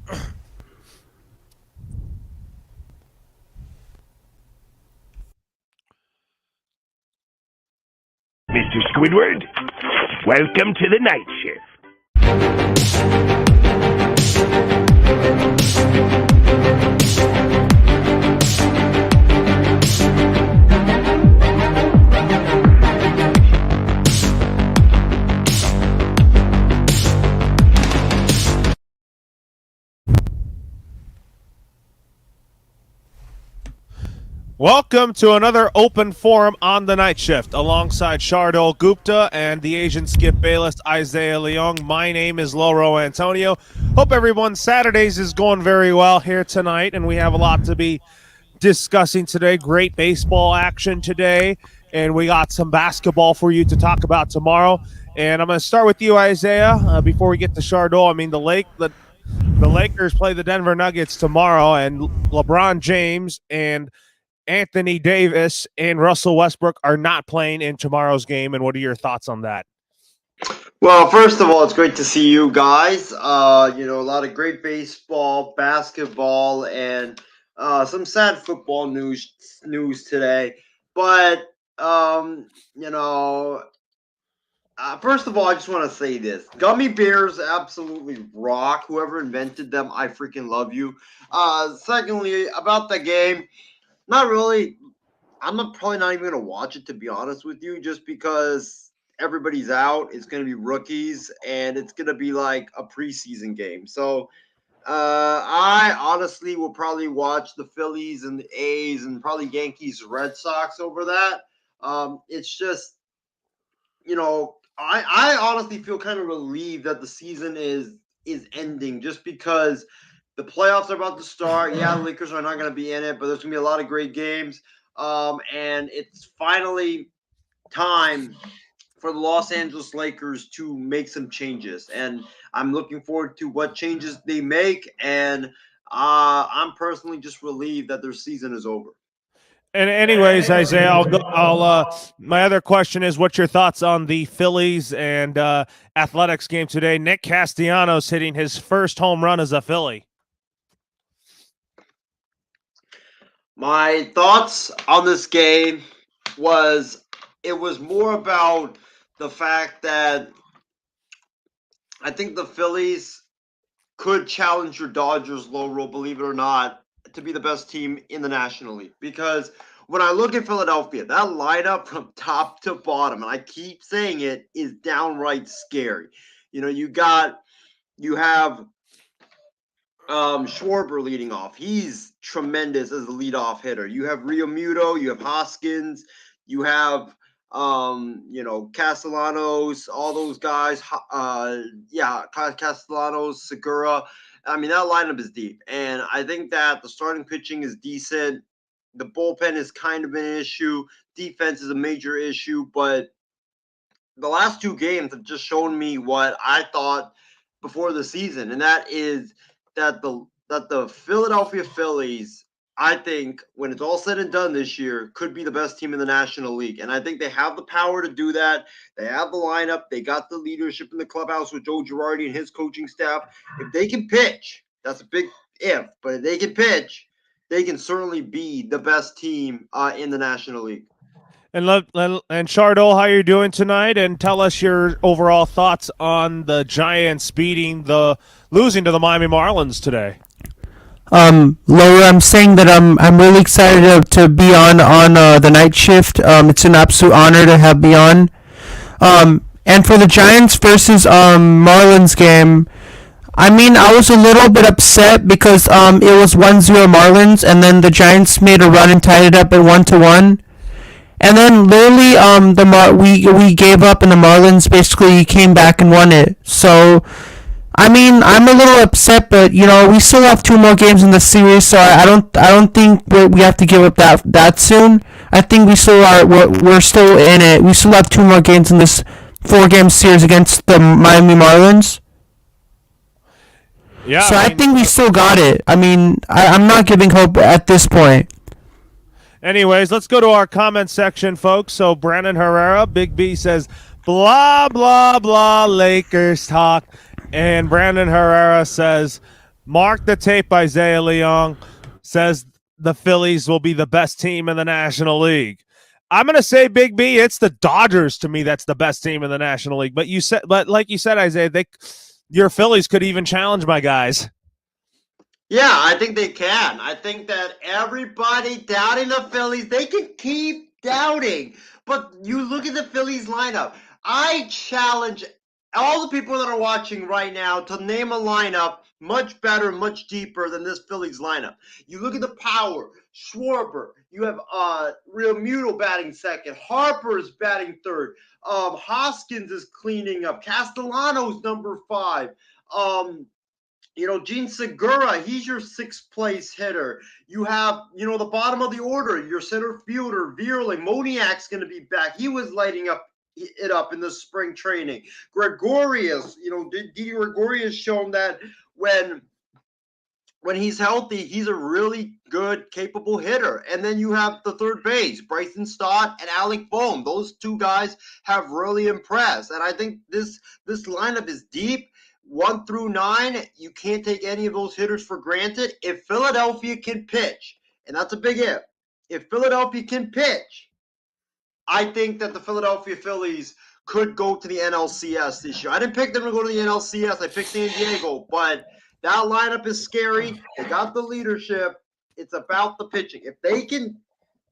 Mr. Squidward, welcome to the night shift. Welcome to another open forum on the night shift alongside Shardul Gupta and the Asian Skip Bayless, Isaiah Leong. My name is Loro Antonio. Hope everyone's Saturdays is going very well here tonight, and we have a lot to be discussing today. Great baseball action today, and we got some basketball for you to talk about tomorrow. And I'm going to start with you, Isaiah, before we get to Shardul. I mean, the Lakers play the Denver Nuggets tomorrow, and LeBron James and Anthony Davis and Russell Westbrook are not playing in tomorrow's game, and what are your thoughts on that? Well, first of all, it's great to see you guys. A lot of great baseball, basketball, and some sad football news today. But first of all, I just want to say this: gummy bears absolutely rock. Whoever invented them, I freaking love you. Secondly, about the game. Not really. I'm probably not even going to watch it, to be honest with you, just because everybody's out. It's going to be rookies, and it's going to be like a preseason game. So I honestly will probably watch the Phillies and the A's and probably Yankees, Red Sox over that. It's just, I honestly feel kind of relieved that the season is ending just because the playoffs are about to start. Yeah, the Lakers are not going to be in it, but there's going to be a lot of great games. And it's finally time for the Los Angeles Lakers to make some changes. And I'm looking forward to what changes they make. And I'm personally just relieved that their season is over. And anyways, Isaiah, my other question is, what's your thoughts on the Phillies and Athletics game today? Nick Castellanos hitting his first home run as a Philly. My thoughts on this game was more about the fact that I think the Phillies could challenge your Dodgers, Loro, believe it or not, to be the best team in the National League. Because when I look at Philadelphia, that lineup from top to bottom, and I keep saying it, is downright scary. You have Schwarber leading off. He's tremendous as a leadoff hitter. You have Rio Muto, you have Hoskins, you have Castellanos, all those guys. Castellanos, Segura. I mean, that lineup is deep, and I think that the starting pitching is decent. The bullpen is kind of an issue. Defense is a major issue, but the last two games have just shown me what I thought before the season, and that is that the Philadelphia Phillies, I think, when it's all said and done this year, could be the best team in the National League. And I think they have the power to do that. They have the lineup. They got the leadership in the clubhouse with Joe Girardi and his coaching staff. If they can pitch, that's a big if, but if they can pitch, they can certainly be the best team in the National League. And Shardul, how you doing tonight? And tell us your overall thoughts on the Giants losing to the Miami Marlins today. Laura, I'm saying that I'm really excited to be on the night shift. It's an absolute honor to have me on. And for the Giants versus Marlins game, I mean, I was a little bit upset because it was 1-0 Marlins, and then the Giants made a run and tied it up at 1-1. And then literally, we gave up, and the Marlins basically came back and won it. So, I mean, I'm a little upset, but we still have 2 more games in the series, so I don't think we have to give up that soon. I think we're still in it. We still have 2 more games in this 4-game series against the Miami Marlins. Yeah. So I think we still got it. I mean, I'm not giving hope at this point. Anyways, let's go to our comment section, folks. So Brandon Herrera, Big B, says, blah, blah, blah, Lakers talk. And Brandon Herrera says, Mark the tape. Isaiah Leong says the Phillies will be the best team in the National League. I'm going to say, Big B, it's the Dodgers to me that's the best team in the National League. But like you said, Isaiah, your Phillies could even challenge my guys. Yeah, I think they can. I think that everybody doubting the Phillies, they can keep doubting. But you look at the Phillies lineup. I challenge all the people that are watching right now to name a lineup much better, much deeper than this Phillies lineup. You look at the power. Schwarber. You have Realmuto batting second. Harper's batting third. Hoskins is cleaning up. Castellanos number 5. Gene Segura, he's your 6th place hitter. You have, the bottom of the order, your center fielder, Vierling. Moniak's going to be back. He was lighting it up in the spring training. Gregorius, Didi Gregorius shown that when he's healthy, he's a really good, capable hitter. And then you have the third base, Bryson Stott and Alec Bohm. Those two guys have really impressed. And I think this lineup is deep. 1 through 9, you can't take any of those hitters for granted. If Philadelphia can pitch, and that's a big if Philadelphia can pitch, I think that the Philadelphia Phillies could go to the NLCS this year. I didn't pick them to go to the NLCS. I picked San Diego, but that lineup is scary. They got the leadership. It's about the pitching. If they can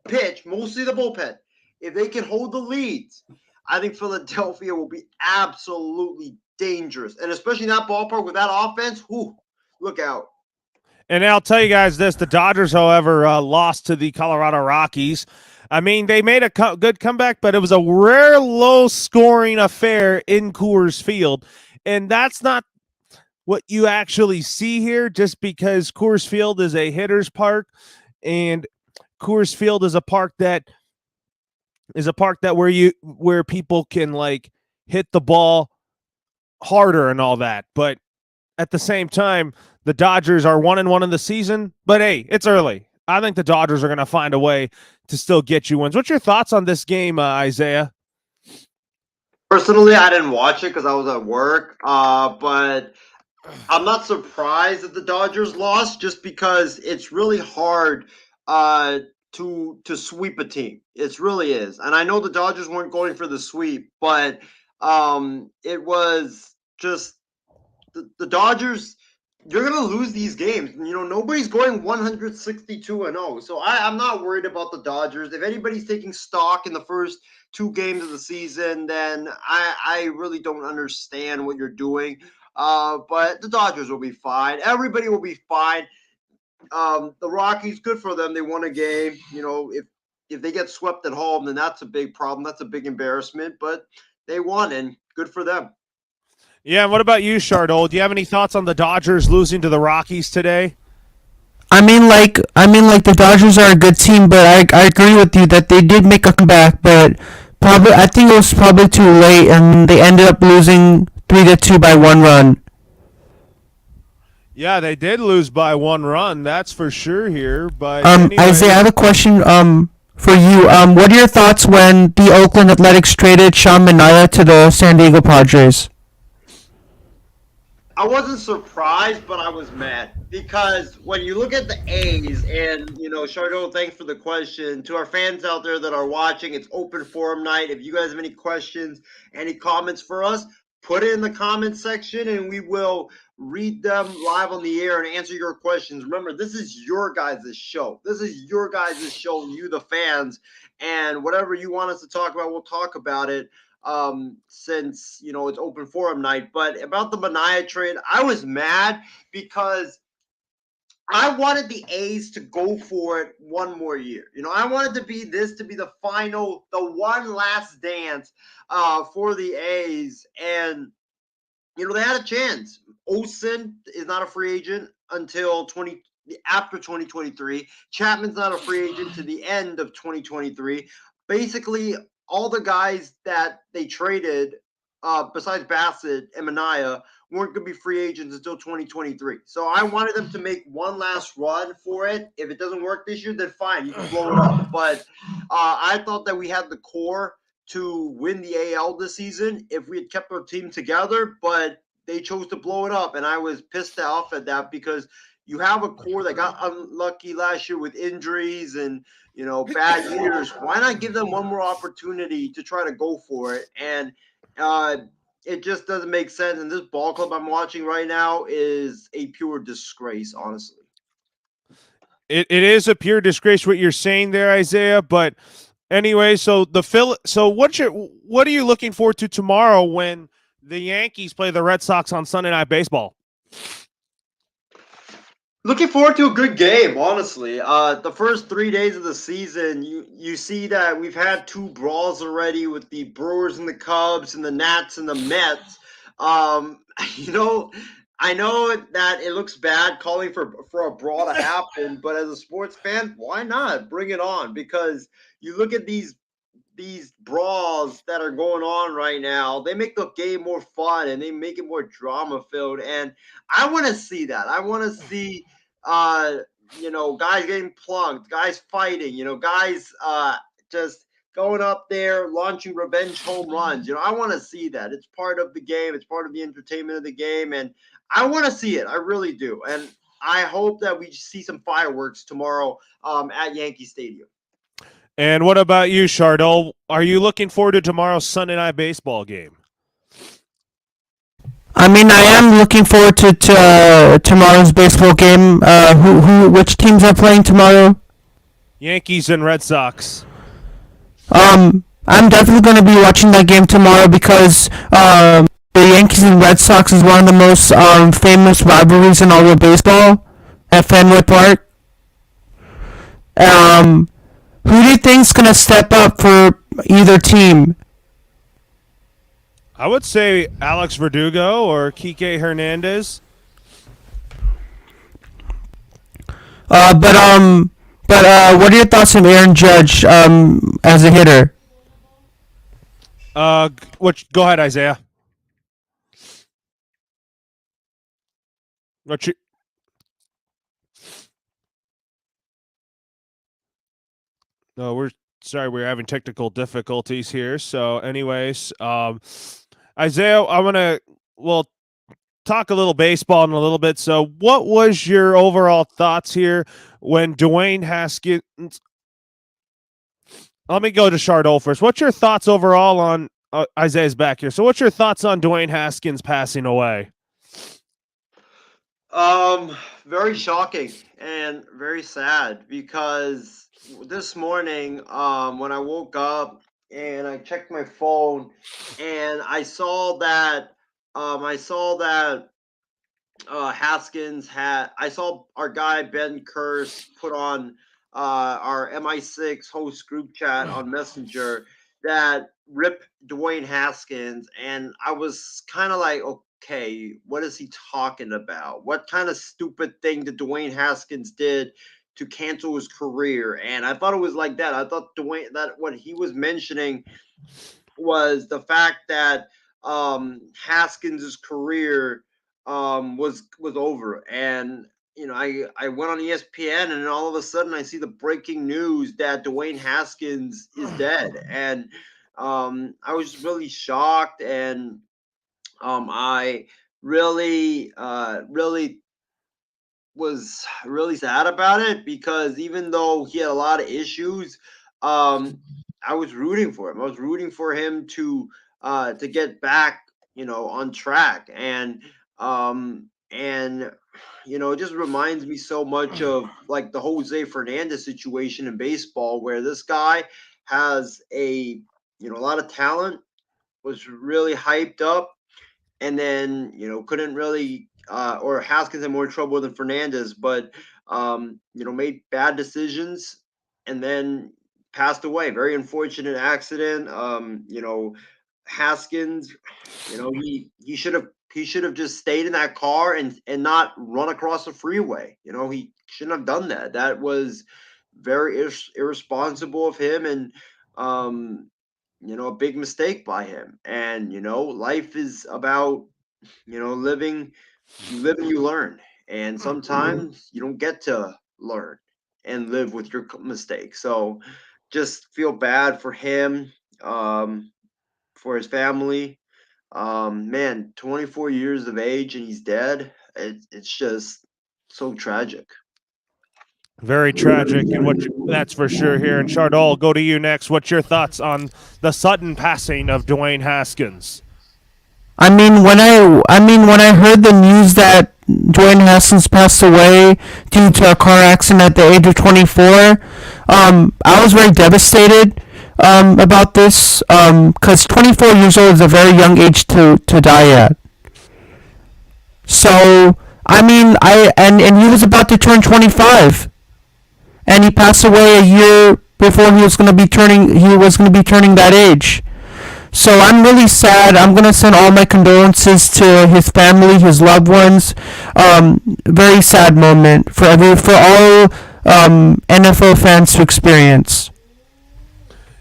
pitch, mostly the bullpen, if they can hold the leads, I think Philadelphia will be absolutely dangerous. And especially in that ballpark with that offense, look out. And I'll tell you guys this, the Dodgers, however, lost to the Colorado Rockies. I mean, they made a good comeback, but it was a rare low-scoring affair in Coors Field. And that's not what you actually see here, just because Coors Field is a hitter's park, and Coors Field is a park that where people can like hit the ball harder and all that. But at the same time, the Dodgers are 1-1 in the season, but hey, it's early. I think the Dodgers are going to find a way to still get you wins. What's your thoughts on this game, Isaiah? Personally, I didn't watch it because I was at work, but I'm not surprised that the Dodgers lost, just because it's really hard to sweep a team. It really is. And I know the Dodgers weren't going for the sweep, but it was just the Dodgers. You're going to lose these games. Nobody's going 162-0. So I'm not worried about the Dodgers. If anybody's taking stock in the first 2 games of the season, then I really don't understand what you're doing. But the Dodgers will be fine. Everybody will be fine. The Rockies, good for them. They won a game. If they get swept at home, then that's a big problem. That's a big embarrassment. But they won, and good for them. Yeah, and what about you, Chardol? Do you have any thoughts on the Dodgers losing to the Rockies today? I mean, the Dodgers are a good team, but I agree with you that they did make a comeback, but I think it was probably too late, and they ended up losing 3-2 by 1 run. Yeah, they did lose by 1 run. That's for sure here. But anyway. Isaiah, I have a question for you. What are your thoughts when the Oakland Athletics traded Sean Manaea to the San Diego Padres? I wasn't surprised, but I was mad, because when you look at the A's, and Chardot, thanks for the question. To our fans out there that are watching, it's open forum night. If you guys have any questions, any comments for us, put it in the comments section, and we will read them live on the air and answer your questions. Remember, this is your guys' show. This is your guys' show, you the fans, and whatever you want us to talk about, we'll talk about it. Since it's open forum night. But about the Manaea trade, I was mad because I wanted the A's to go for it one more year. I wanted to be the final, the one last dance for the A's. And they had a chance. Olsen is not a free agent until after 2023. Chapman's not a free agent to the end of 2023. Basically, all the guys that they traded, besides Bassett and Manaea, weren't going to be free agents until 2023. So I wanted them to make one last run for it. If it doesn't work this year, then fine, you can blow it up. But I thought that we had the core to win the AL this season if we had kept our team together. But they chose to blow it up, and I was pissed off at that because you have a core that got unlucky last year with injuries and bad years. Why not give them one more opportunity to try to go for it? And it just doesn't make sense. And this ball club I'm watching right now is a pure disgrace, honestly. It is a pure disgrace what you're saying there, Isaiah. But anyway, so what are you looking forward to tomorrow when the Yankees play the Red Sox on Sunday Night Baseball? Looking forward to a good game, honestly. The first 3 days of the season, you see that we've had two brawls already with the Brewers and the Cubs and the Nats and the Mets. You know, I know that it looks bad calling for a brawl to happen, but as a sports fan, why not bring it on? Because you look at these brawls that are going on right now, they make the game more fun and they make it more drama filled. And I want to see that. I want to see, guys getting plunked, guys fighting, guys just going up there launching revenge home runs. I want to see that. It's part of the game. It's part of the entertainment of the game, and I want to see it. I really do. And I hope that we see some fireworks tomorrow at Yankee Stadium. And what about you, Chardol? Are you looking forward to tomorrow's Sunday Night Baseball game? I mean, I am looking forward to tomorrow's baseball game. Which teams are playing tomorrow? Yankees and Red Sox. I'm definitely going to be watching that game tomorrow because the Yankees and Red Sox is one of the most famous rivalries in all of baseball at Fenway Park. Who do you think's going to step up for either team? I would say Alex Verdugo or Kike Hernandez. But what are your thoughts on Aaron Judge as a hitter? Go ahead, Isaiah. No, we're having technical difficulties here. So, anyways, Isaiah, we'll talk a little baseball in a little bit. So, what was your overall thoughts here when Dwayne Haskins? Let me go to Chardol first. What's your thoughts overall on Isaiah's back here? So, what's your thoughts on Dwayne Haskins passing away? Very shocking and very sad because this morning, when I woke up and I checked my phone and I saw that Haskins I saw our guy Ben Curse put on our MI6 host group chat on Messenger that rip Dwayne Haskins, and I was kind of like, okay, what is he talking about? What kind of stupid thing did Dwayne Haskins did to cancel his career? And I thought it was like that. I thought that what he was mentioning was the fact that Haskins' career was over. And I went on ESPN and all of a sudden I see the breaking news that Dwayne Haskins is dead. And I was just really shocked, and I really was really sad about it because even though he had a lot of issues, I was rooting for him. I was rooting for him to get back, on track, and it just reminds me so much of like the Jose Fernandez situation in baseball, where this guy has a lot of talent, was really hyped up, and then couldn't really or Haskins had more trouble than Fernandez, but made bad decisions and then passed away. Very unfortunate accident. Haskins, he should have just stayed in that car and not run across the freeway. He shouldn't have done that. That was very irresponsible of him, and a big mistake by him. And life is about living. You live and you learn, and sometimes you don't get to learn and live with your mistakes. So just feel bad for him, for his family, Man, 24 years of age and he's dead. It's just so tragic. Very tragic, and that's for sure here. And Chardol, I'll go to you next. What's your thoughts on the sudden passing of Dwayne Haskins? When I heard the news that Dwayne Haskins passed away due to a car accident at the age of 24, I was very devastated about this because 24 years old is a very young age to die at. So and he was about to turn 25, and he passed away a year before he was going to be turning that age. So I'm really sad. I'm gonna send all my condolences to his family, his loved ones. Very sad moment for all NFL fans to experience.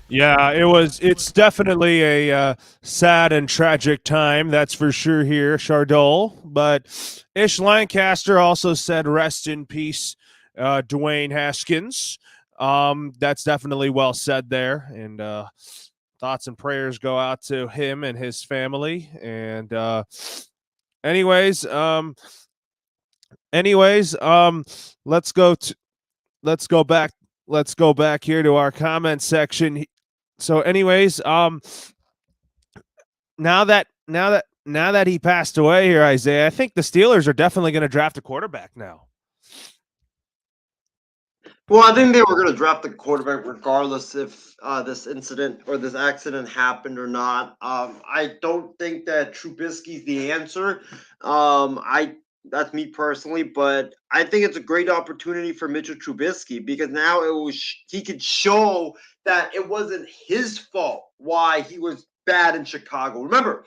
Yeah, it's definitely a sad and tragic time, that's for sure here, Chardol. But Ish Lancaster also said, "Rest in peace, Dwayne Haskins." That's definitely well said there, and thoughts and prayers go out to him and his family. And anyways, anyways, let's go to let's go back let's go back here to our comment section. So, anyways, now that he passed away here, Isaiah, I think the Steelers are definitely going to draft a quarterback now. Well, I think they were going to draft the quarterback regardless if this incident or this accident happened or not. I don't think that Trubisky's the answer. I That's me personally, but I think it's a great opportunity for Mitchell Trubisky because now he could show that it wasn't his fault why he was bad in Chicago. Remember,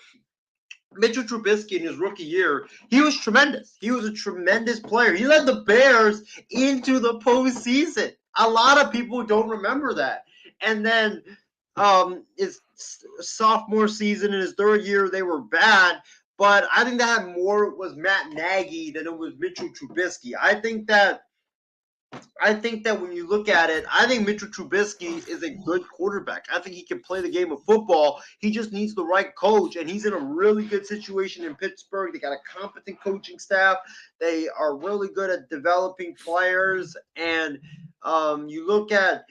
Mitchell Trubisky in his rookie year, he was tremendous. He was a tremendous player. He led the Bears into the postseason. A lot of people don't remember that. And then his sophomore season and his third year, they were bad. But I think that more was Matt Nagy than it was Mitchell Trubisky. I think that when you look at it, I think Mitchell Trubisky is a good quarterback. I think he can play the game of football. He just needs the right coach, and he's in a really good situation in Pittsburgh. They got a competent coaching staff. They are really good at developing players, and you look at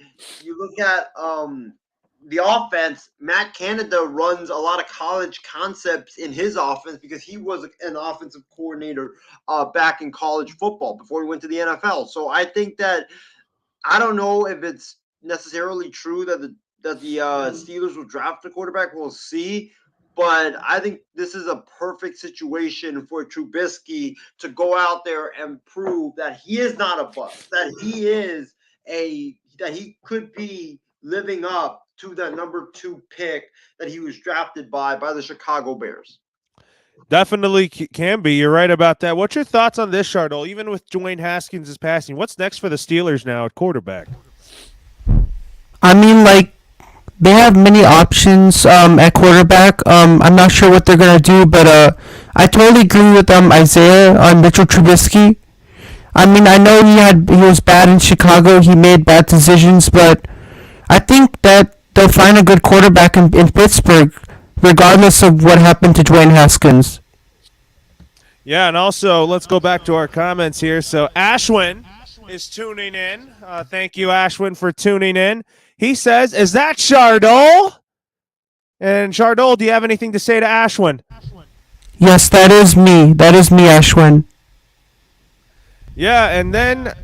the offense. Matt Canada runs a lot of college concepts in his offense because he was an offensive coordinator back in college football before he went to the NFL. So I think that I don't know if it's necessarily true that the Steelers will draft a quarterback. We'll see. But I think this is a perfect situation for Trubisky to go out there and prove that he is not a bust, that he could be living up to that number 2 pick that he was drafted by the Chicago Bears. Definitely can be. You're right about that. What's your thoughts on this, Chardol? Even with Dwayne Haskins' passing, what's next for the Steelers now at quarterback? They have many options at quarterback. I'm not sure what they're gonna do, but I totally agree with Isaiah on Mitchell Trubisky. I know he was bad in Chicago. He made bad decisions, but I think that they'll find a good quarterback in Pittsburgh, regardless of what happened to Dwayne Haskins. Yeah, and also let's go back to our comments here. So Ashwin is tuning in. Thank you, Ashwin, for tuning in. He says, "Is that Chardol?" And Chardol, do you have anything to say to Ashwin? Yes, that is me. That is me, Ashwin. Yeah, and then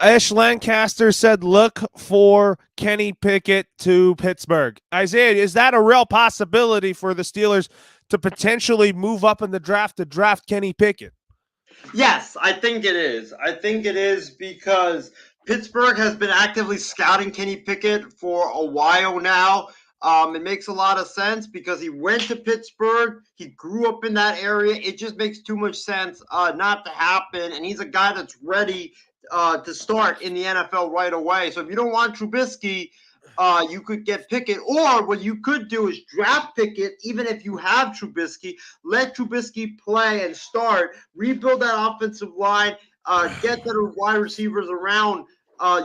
Ish Lancaster said, "Look for Kenny Pickett to Pittsburgh." Isaiah, is that a real possibility for the Steelers to potentially move up in the draft to draft Kenny Pickett? Yes, I think it is. I think it is because Pittsburgh has been actively scouting Kenny Pickett for a while now. It makes a lot of sense because he went to Pittsburgh. He grew up in that area. It just makes too much sense not to happen. And he's a guy that's ready to start in the NFL right away. So if you don't want Trubisky, you could get Pickett. Or what you could do is draft Pickett, even if you have Trubisky. Let Trubisky play and start. Rebuild that offensive line. Get better wide receivers around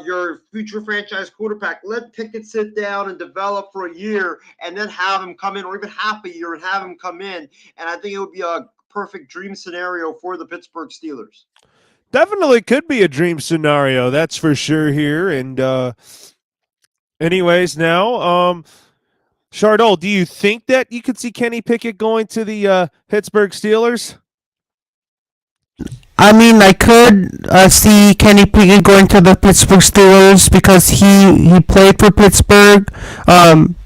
your future franchise quarterback. Let Pickett sit down and develop for a year, and then have him come in, or even half a year and have him come in. And I think it would be a perfect dream scenario for the Pittsburgh Steelers. Definitely could be a dream scenario, that's for sure here. And anyways, now, Chardol, do you think that you could see Kenny Pickett going to the Pittsburgh Steelers? I mean, I could see Kenny Pickett going to the Pittsburgh Steelers because he played for Pittsburgh.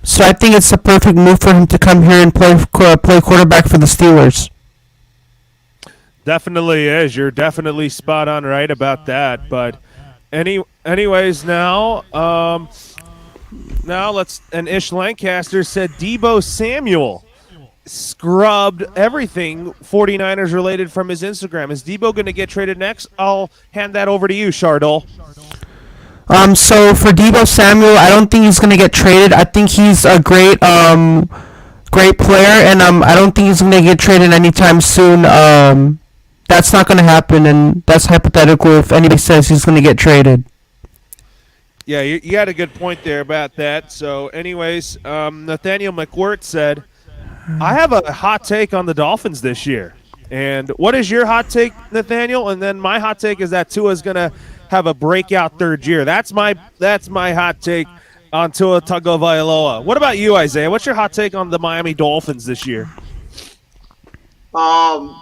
So I think it's a perfect move for him to come here and play quarterback for the Steelers. Definitely is. You're definitely spot on right about that. But anyways, now let's. And Ish Lancaster said Deebo Samuel scrubbed everything 49ers related from his Instagram. Is Deebo going to get traded next? I'll hand that over to you, Chardol. So for Deebo Samuel, I don't think he's gonna get traded. I think he's a great player, and I don't think he's gonna get traded anytime soon. That's not gonna happen, and that's hypothetical if anybody says he's gonna get traded. Yeah, you had a good point there about that. So, anyways, Nathaniel McWirt said, I have a hot take on the Dolphins this year. And what is your hot take, Nathaniel? And then my hot take is that Tua's going to have a breakout third year. That's my hot take on Tua Tagovailoa. What about you, Isaiah? What's your hot take on the Miami Dolphins this year? My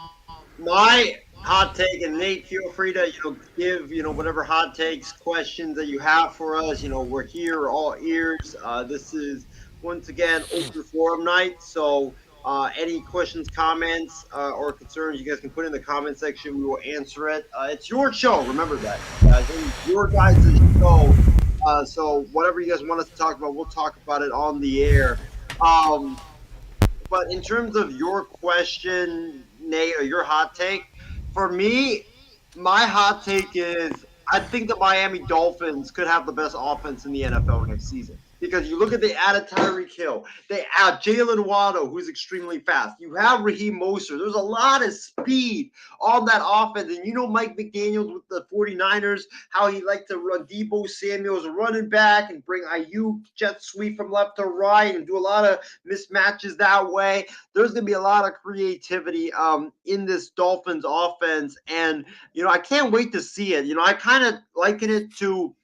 hot take, and Nate, feel free to give whatever hot takes, questions that you have for us. We're here, all ears. This is once again open forum night, so any questions, comments, or concerns you guys can put in the comment section. We will answer it. It's your show. Remember that. It's your guys' show. So whatever you guys want us to talk about, we'll talk about it on the air. But in terms of your question, Nate, or your hot take, for me, my hot take is I think the Miami Dolphins could have the best offense in the NFL next season. Because you look at they added Tyreek Hill, they add Jalen Waddle, who's extremely fast. You have Raheem Mostert. There's a lot of speed on that offense. And Mike McDaniels with the 49ers, how he liked to run Deebo Samuel as a running back and bring Ayuk jet sweep from left to right and do a lot of mismatches that way. There's going to be a lot of creativity in this Dolphins offense. And, I can't wait to see it. I kind of liken it to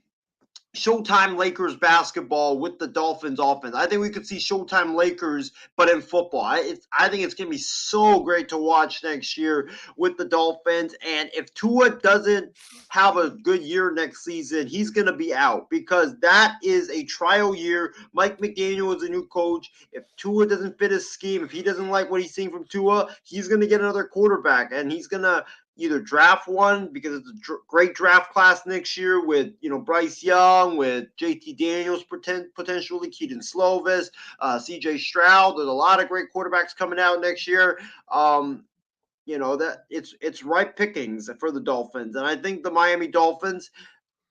Showtime Lakers basketball with the Dolphins offense. I think we could see Showtime Lakers, but in football. I think it's going to be so great to watch next year with the Dolphins. And if Tua doesn't have a good year next season, he's going to be out because that is a trial year. Mike McDaniel is a new coach. If Tua doesn't fit his scheme, if he doesn't like what he's seeing from Tua, he's going to get another quarterback, and he's going to either draft one because it's a great draft class next year with, Bryce Young, with JT Daniels potentially, Keaton Slovis, CJ Stroud. There's a lot of great quarterbacks coming out next year. That it's ripe pickings for the Dolphins. And I think the Miami Dolphins,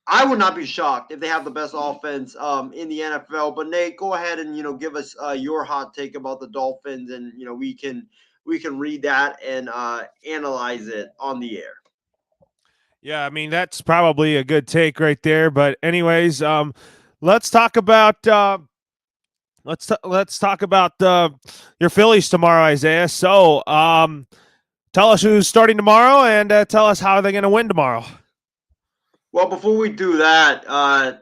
I would not be shocked if they have the best offense in the NFL. But Nate, go ahead and, give us your hot take about the Dolphins, and, we can read that and analyze it on the air. Yeah, I mean, that's probably a good take right there. But anyways, let's talk about let's talk about your Phillies tomorrow, Isaiah. So tell us who's starting tomorrow, and tell us how they're going to win tomorrow. Well, before we do that,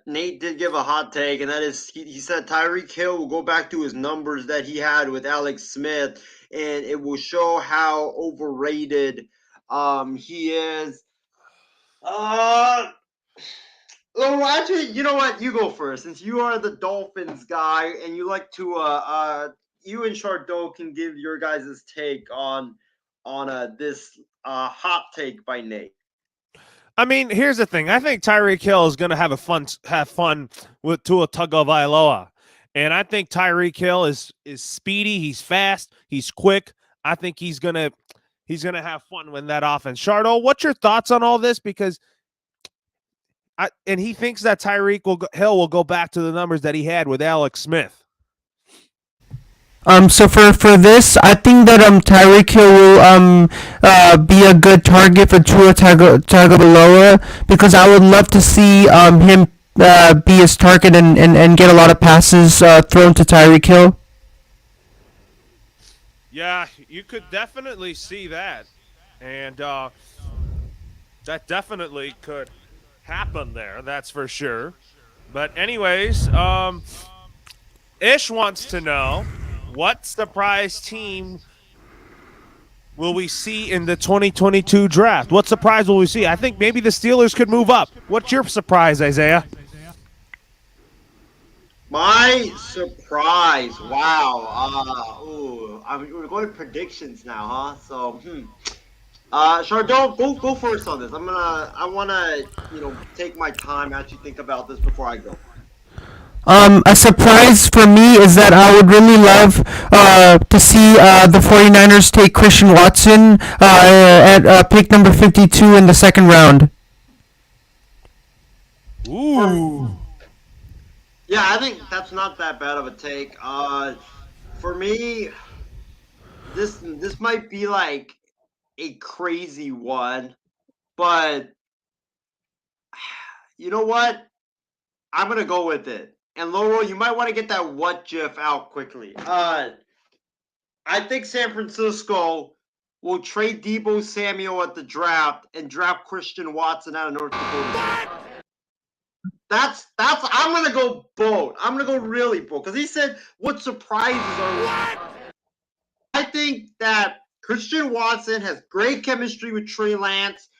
Nate did give a hot take, and that is he said Tyreek Hill will go back to his numbers that he had with Alex Smith, and it will show how overrated he is. Actually, you know what? You go first, since you are the Dolphins guy, and you like to you and Chardot can give your guys' take on this hot take by Nate. I mean, here's the thing. I think Tyreek Hill is going to have fun with Tua Tagovailoa. And I think Tyreek Hill is speedy, he's fast, he's quick. I think he's going to have fun with that offense. Chardot, what's your thoughts on all this? Because he thinks that Tyreek Hill will go back to the numbers that he had with Alex Smith. So for this, I think that Tyreek Hill will be a good target for Tua Tagovailoa, because I would love to see him be his target and get a lot of passes thrown to Tyreek Hill. Yeah, you could definitely see that, and that definitely could happen there. That's for sure. But anyways, Ish wants to know what surprise team will we see in the 2022 draft? What surprise will we see? I think maybe the Steelers could move up. What's your surprise, Isaiah? My surprise! Wow. We're going predictions now, huh? So, Chardon, go first on this. I wanna, take my time, actually think about this before I go. A surprise for me is that I would really love to see the 49ers take Christian Watson at pick number 52 in the second round. Ooh. Yeah, I think that's not that bad of a take. For me, this might be like a crazy one, but you know what? I'm gonna go with it. And Laurel, you might want to get that what GIF out quickly. I think San Francisco will trade Debo Samuel at the draft and draft Christian Watson out of North Dakota. That's I'm gonna go bold. I'm gonna go really bold because he said what surprises are. I think that Christian Watson has great chemistry with Trey Lance.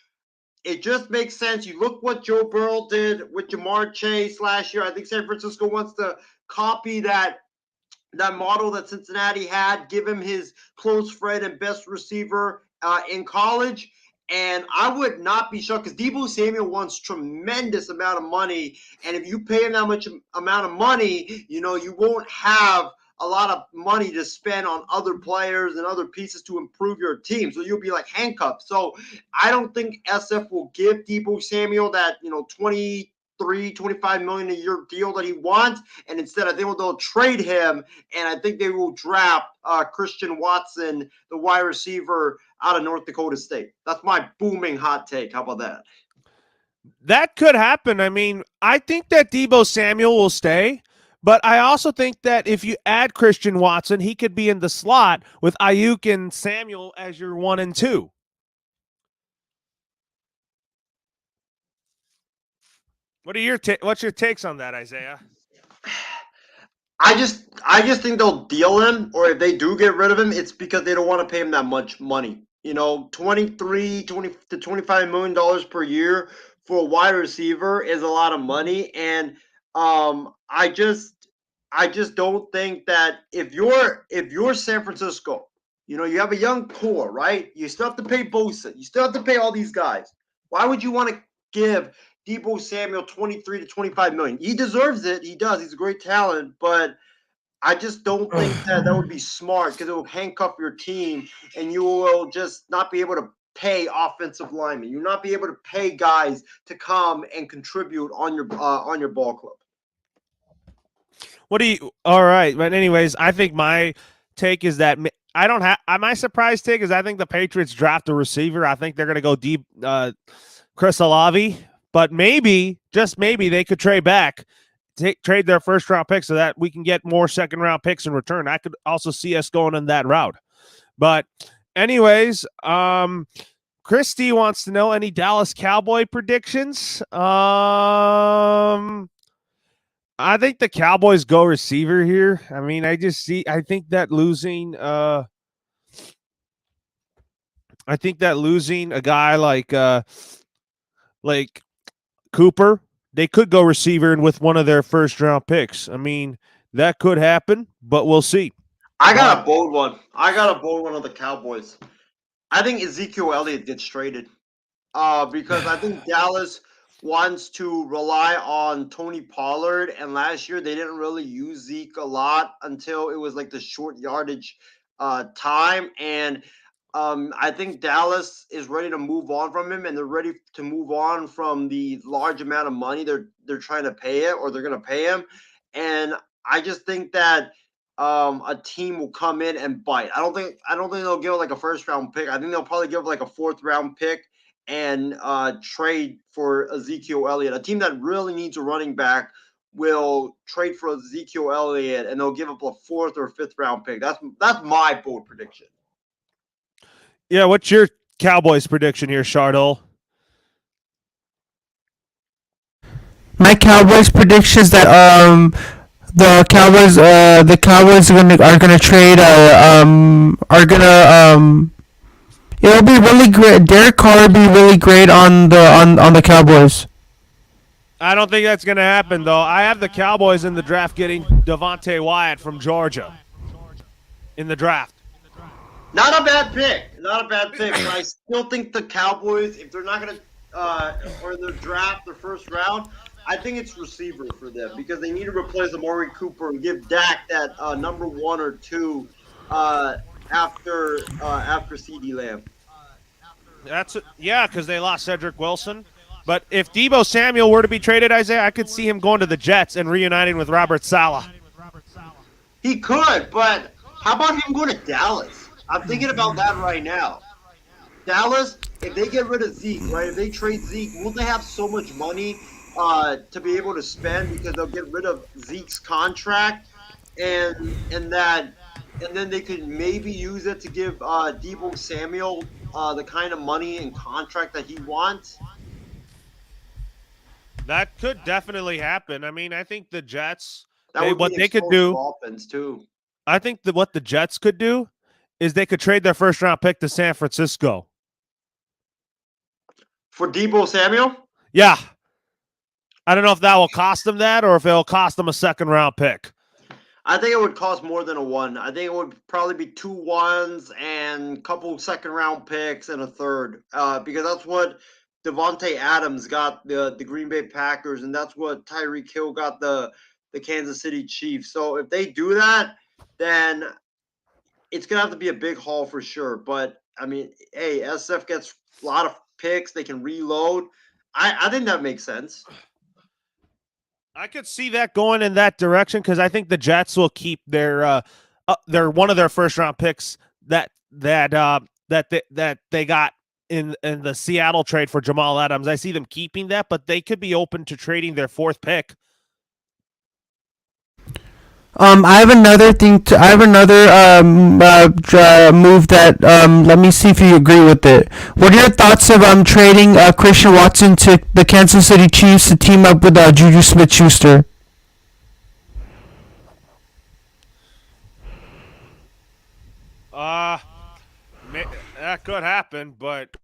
It just makes sense. You look what Joe Burrow did with Jamar Chase last year. I think San Francisco wants to copy that model that Cincinnati had, give him his close friend and best receiver in college. And I would not be shocked because Debo Samuel wants tremendous amount of money. And if you pay him that much amount of money, you won't have a lot of money to spend on other players and other pieces to improve your team. So you'll be like handcuffed. So I don't think SF will give Debo Samuel that, 25 million a year deal that he wants. And instead, I think they'll trade him. And I think they will draft Christian Watson, the wide receiver out of North Dakota State. That's my booming hot take. How about that? That could happen. I mean, I think that Debo Samuel will stay. But I also think that if you add Christian Watson, he could be in the slot with Ayuk and Samuel as your 1 and 2. What's your takes on that, Isaiah? I just think they'll deal him, or if they do get rid of him, it's because they don't want to pay him that much money. 20 to $25 million per year for a wide receiver is a lot of money. And I just don't think that if you're San Francisco, you have a young core, right? You still have to pay Bosa. You still have to pay all these guys. Why would you want to give Debo Samuel 23 to 25 million? He deserves it. He does. He's a great talent, but I just don't think that would be smart because it will handcuff your team and you will just not be able to pay offensive linemen. You'll not be able to pay guys to come and contribute on your ball club. All right. But anyways, I think my take is that my surprise take is I think the Patriots draft a receiver. I think they're going to go deep, Chris Olave, but maybe, just maybe, they could trade back, trade their first round pick so that we can get more second round picks in return. I could also see us going in that route. But anyways, Christy wants to know any Dallas Cowboy predictions. I think the Cowboys go receiver here. I mean, I think that losing a guy like Cooper, they could go receiver and with one of their first round picks. I mean, that could happen, but we'll see. I got a bold one on the Cowboys. I think Ezekiel Elliott gets traded because I think Dallas wants to rely on Tony Pollard, and last year they didn't really use Zeke a lot until it was like the short yardage time, and I think Dallas is ready to move on from him, and they're ready to move on from the large amount of money they're trying to pay it, or they're going to pay him, and I just think that a team will come in and bite. I don't think they'll give like a first round pick. I think they'll probably give like a fourth round pick and trade for Ezekiel Elliott. A team that really needs a running back will trade for Ezekiel Elliott, and they'll give up a fourth or fifth round pick. That's my bold prediction. Yeah, what's your Cowboys prediction here, Shardol? My Cowboys prediction is that the Cowboys are gonna trade it'll be really great. Derek Carr will be really great on the Cowboys. I don't think that's going to happen, though. I have the Cowboys in the draft getting Devontae Wyatt from Georgia in the draft. Not a bad pick. But I still think the Cowboys, if they're not going to, or the draft, their first round, I think it's receiver for them because they need to replace Amari Cooper and give Dak that number 1 or 2 after CeeDee Lamb. Because they lost Cedric Wilson. But if Deebo Samuel were to be traded, Isaiah, I could see him going to the Jets and reuniting with Robert Saleh. He could, but how about him going to Dallas? I'm thinking about that right now. Dallas, if they get rid of Zeke, right? If they trade Zeke, will they have so much money to be able to spend because they'll get rid of Zeke's contract and then they could maybe use it to give Deebo Samuel the kind of money and contract that he wants? That could definitely happen. I mean, I think the Jets, What they could do, offense too. I think that what the Jets could do is they could trade their first round pick to San Francisco. For Deebo Samuel? Yeah. I don't know if that will cost them that or if it'll cost them a second round pick. I think it would cost more than a 1. I think it would probably be 2 1s and a couple second round picks and a third. Because that's what Devontae Adams got the Green Bay Packers, and that's what Tyreek Hill got the Kansas City Chiefs. So if they do that, then it's going to have to be a big haul for sure. But, I mean, hey, SF gets a lot of picks. They can reload. I think that makes sense. I could see that going in that direction because I think the Jets will keep their one of their first round picks that they got in the Seattle trade for Jamal Adams. I see them keeping that, but they could be open to trading their fourth pick. I have another move that let me see if you agree with it. What are your thoughts of trading Christian Watson to the Kansas City Chiefs to team up with Juju Smith-Schuster? That could happen, but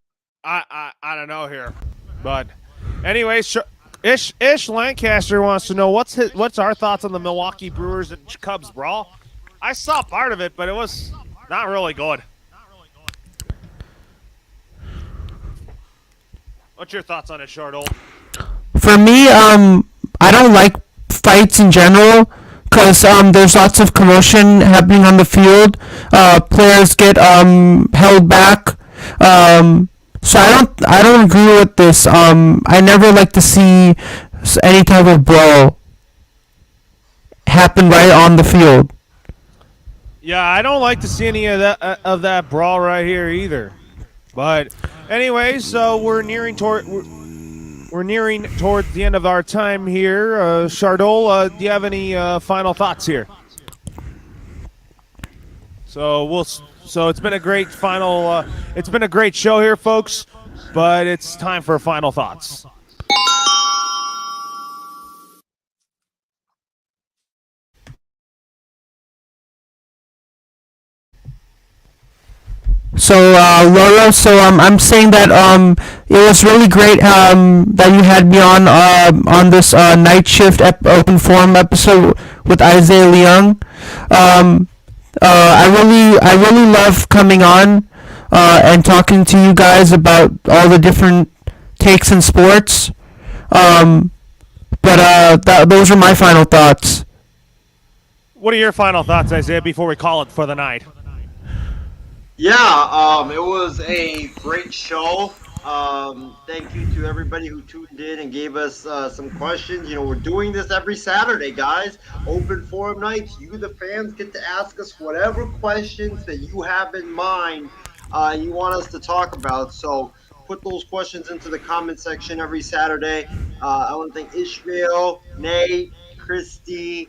I don't know here. But anyways, Ish Lancaster wants to know what's our thoughts on the Milwaukee Brewers and Cubs brawl. I saw part of it, but it was not really good. What's your thoughts on it, Shardol? For me, I don't like fights in general because there's lots of commotion happening on the field. Players get held back. So I don't agree with this. I never like to see any type of brawl happen right on the field. Yeah, I don't like to see any of that brawl right here either. But anyways, so we're nearing towards the end of our time here. Shardol, do you have any final thoughts here? So it's been a great it's been a great show here, folks, but it's time for final thoughts. So Laura, I'm saying that it was really great that you had me on this night shift open forum episode with Isaiah Leung. I really love coming on and talking to you guys about all the different takes in sports. Those are my final thoughts. What are your final thoughts, Isaiah, before we call it for the night? Yeah, it was a great show. Thank you to everybody who tuned in and gave us some questions. We're doing this every Saturday, guys. Open forum nights. You, the fans, get to ask us whatever questions that you have in mind you want us to talk about. So put those questions into the comment section every Saturday. I want to thank Ishmael, Nate, Christy,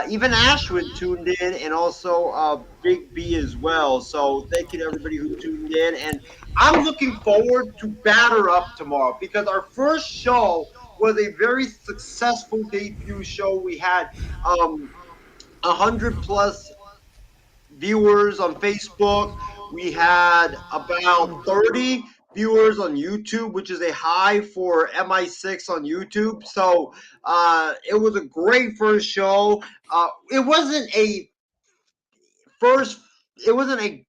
even Ashwin tuned in, and also Big B as well. So thank you to everybody who tuned in. And I'm looking forward to Batter Up tomorrow because our first show was a very successful debut show. We had 100 plus viewers on Facebook. We had about 30 viewers on YouTube, which is a high for MI6 on YouTube. So it was a great first show. It wasn't a first. It wasn't a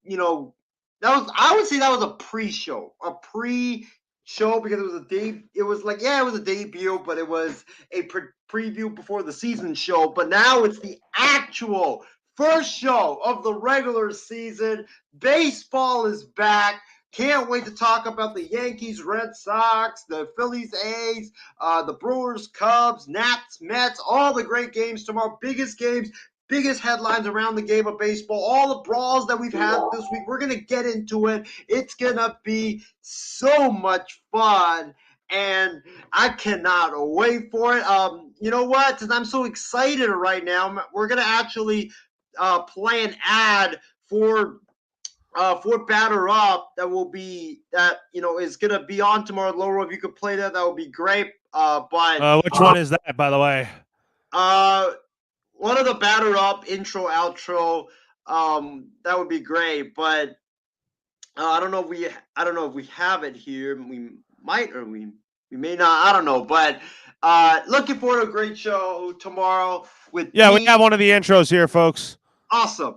that was, I would say that was a pre-show, because it was it was a debut, but it was a preview before the season show. But now it's the actual first show of the regular season. Baseball is back. Can't wait to talk about the Yankees, Red Sox, the Phillies, A's, the Brewers, Cubs, Nats, Mets, all the great games tomorrow. Biggest games, biggest headlines around the game of baseball, all the brawls that we've had this week. We're going to get into it. It's going to be so much fun, and I cannot wait for it. You know what? Since I'm so excited right now, we're going to actually play an ad for Batter Up is going to be on tomorrow. Laura, if you could play that would be great. Which one is that, by the way? One of the Batter Up intro, outro, that would be great. But I don't know if we have it here. We might, or we may not. I don't know. But looking forward to a great show tomorrow with. Yeah, we have one of the intros here, folks. Awesome.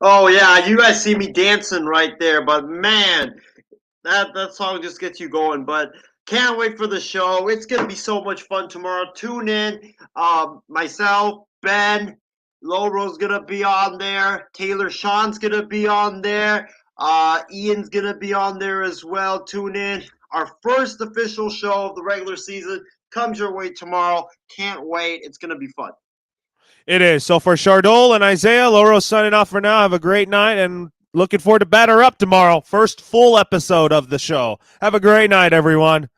Oh yeah, you guys see me dancing right there, but man, that song just gets you going. But can't wait for the show. It's gonna be so much fun tomorrow. Tune in. Myself, Ben, Loro's gonna be on there. Taylor Sean's gonna be on there. Ian's gonna be on there as well. Tune in. Our first official show of the regular season comes your way tomorrow. Can't wait. It's gonna be fun. It is. So for Chardol and Isaiah, Loro signing off for now. Have a great night and looking forward to Batter Up tomorrow. First full episode of the show. Have a great night, everyone.